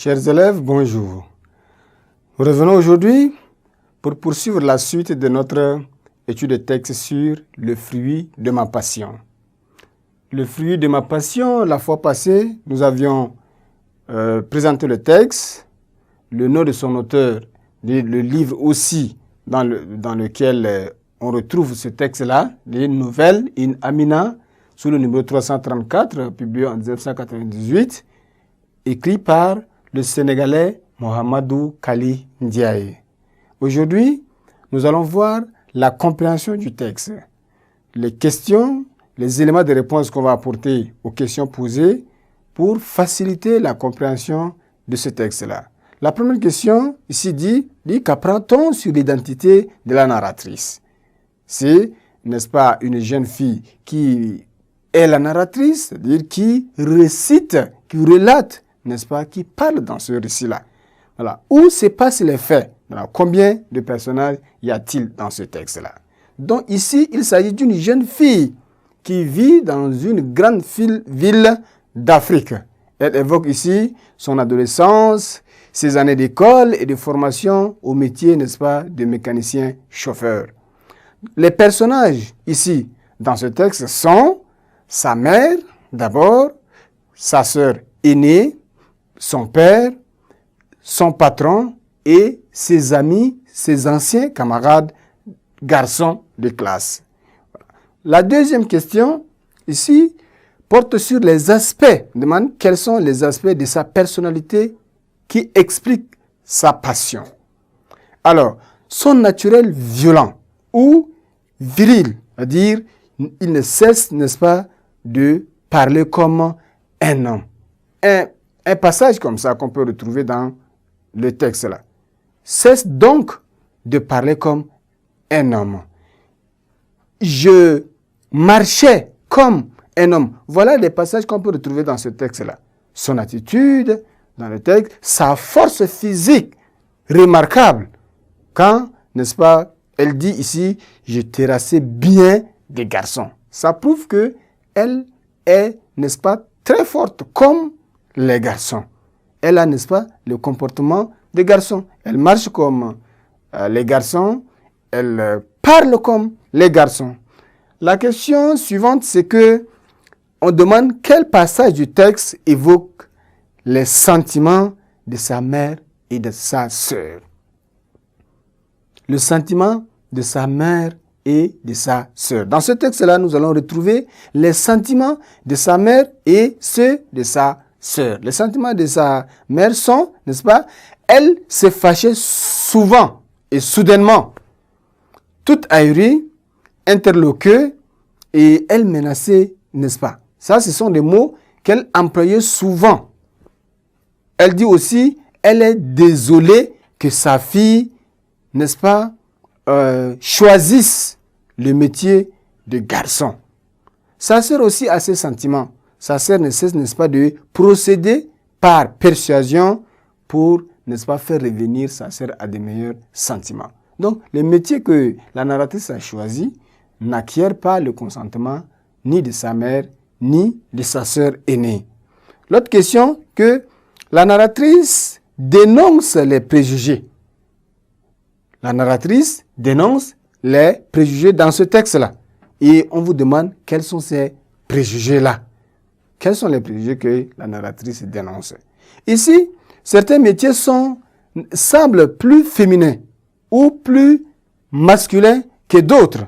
Chers élèves, bonjour. Nous revenons aujourd'hui pour poursuivre la suite de notre étude de texte sur le fruit de ma passion. Le fruit de ma passion, la fois passée, nous avions présenté le texte, le nom de son auteur, le livre aussi dans lequel on retrouve ce texte-là, les Nouvelles in Amina, sous le numéro 334, publié en 1998, écrit par le Sénégalais Mohamedou Kali Ndiaye. Aujourd'hui, nous allons voir la compréhension du texte, les questions, les éléments de réponse qu'on va apporter aux questions posées pour faciliter la compréhension de ce texte-là. La première question ici dit qu'apprend-on sur l'identité de la narratrice? C'est, n'est-ce pas, une jeune fille qui est la narratrice, c'est-à-dire qui récite, qui relate, n'est-ce pas, qui parle dans ce récit-là. Voilà. Où se passent les faits? Voilà. Combien de personnages y a-t-il dans ce texte-là? Donc ici, il s'agit d'une jeune fille qui vit dans une grande ville d'Afrique. Elle évoque ici son adolescence, ses années d'école et de formation au métier, n'est-ce pas, de mécanicien chauffeur. Les personnages ici, dans ce texte, sont sa mère, d'abord, sa sœur aînée, son père, son patron et ses amis, ses anciens camarades garçons de classe. La deuxième question, ici, porte sur les aspects, demande quels sont les aspects de sa personnalité qui expliquent sa passion. Alors, son naturel violent ou viril, c'est-à-dire, il ne cesse, n'est-ce pas, de parler comme un homme. Un passage comme ça qu'on peut retrouver dans le texte là. Cesse donc de parler comme un homme. Je marchais comme un homme. Voilà les passages qu'on peut retrouver dans ce texte-là. Son attitude dans le texte, sa force physique remarquable. Quand, n'est-ce pas, elle dit ici, je terrassais bien des garçons. Ça prouve que elle est, n'est-ce pas, très forte comme les garçons. Elle a, n'est-ce pas, le comportement des garçons. Elle marche comme les garçons, elle parle comme les garçons. La question suivante, c'est que on demande quel passage du texte évoque les sentiments de sa mère et de sa sœur. Le sentiment de sa mère et de sa sœur. Dans ce texte-là, nous allons retrouver les sentiments de sa mère et ceux de sa sœur. Les sentiments de sa mère sont, n'est-ce pas, elle se fâchait souvent et soudainement, toute ahurie, interloquée, et elle menaçait, n'est-ce pas? Ça, ce sont des mots qu'elle employait souvent. Elle dit aussi, elle est désolée que sa fille, n'est-ce pas, choisisse le métier de garçon. Sa sœur aussi a ses sentiments. Sa sœur ne cesse, n'est-ce pas, de procéder par persuasion pour, n'est-ce pas, faire revenir sa sœur à des meilleurs sentiments. Donc, le métier que la narratrice a choisi n'acquiert pas le consentement ni de sa mère, ni de sa sœur aînée. L'autre question, que la narratrice dénonce les préjugés. La narratrice dénonce les préjugés dans ce texte-là. Et on vous demande quels sont ces préjugés-là. Quels sont les préjugés que la narratrice dénonce? Ici, certains métiers semblent plus féminins ou plus masculins que d'autres.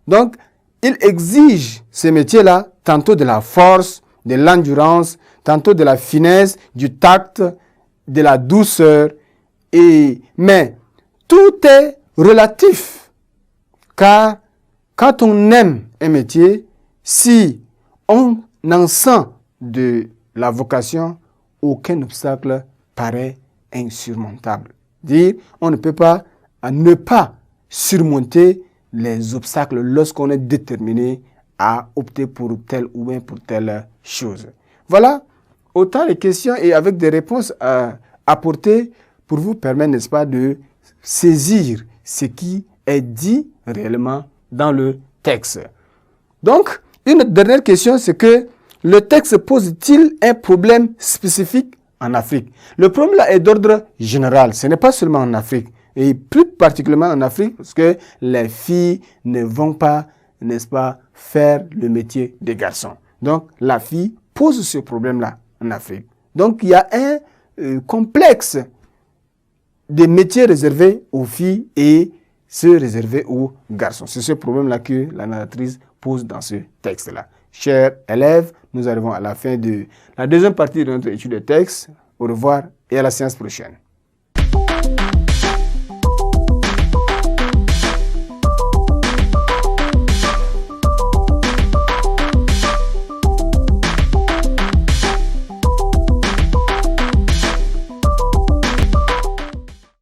Donc, il exige ces métiers-là tantôt de la force, de l'endurance, tantôt de la finesse, du tact, de la douceur. Mais tout est relatif, car quand on aime un métier, si on en sent de la vocation, aucun obstacle paraît insurmontable. Dire, on ne peut pas ne pas surmonter les obstacles lorsqu'on est déterminé à opter pour telle ou bien pour telle chose. Voilà autant de questions et avec des réponses apportées pour vous permettre, n'est-ce pas, de saisir ce qui est dit réellement dans le texte. Donc, une dernière question, c'est que le texte pose-t-il un problème spécifique en Afrique. Le problème là est d'ordre général. Ce n'est pas seulement en Afrique. Et plus particulièrement en Afrique, parce que les filles ne vont pas, n'est-ce pas, faire le métier des garçons. Donc, la fille pose ce problème-là en Afrique. Donc, il y a un complexe des métiers réservés aux filles et ceux réservés aux garçons. C'est ce problème-là que la narratrice pose dans ce texte-là. Chers élèves, nous arrivons à la fin de la deuxième partie de notre étude de texte. Au revoir et à la séance prochaine.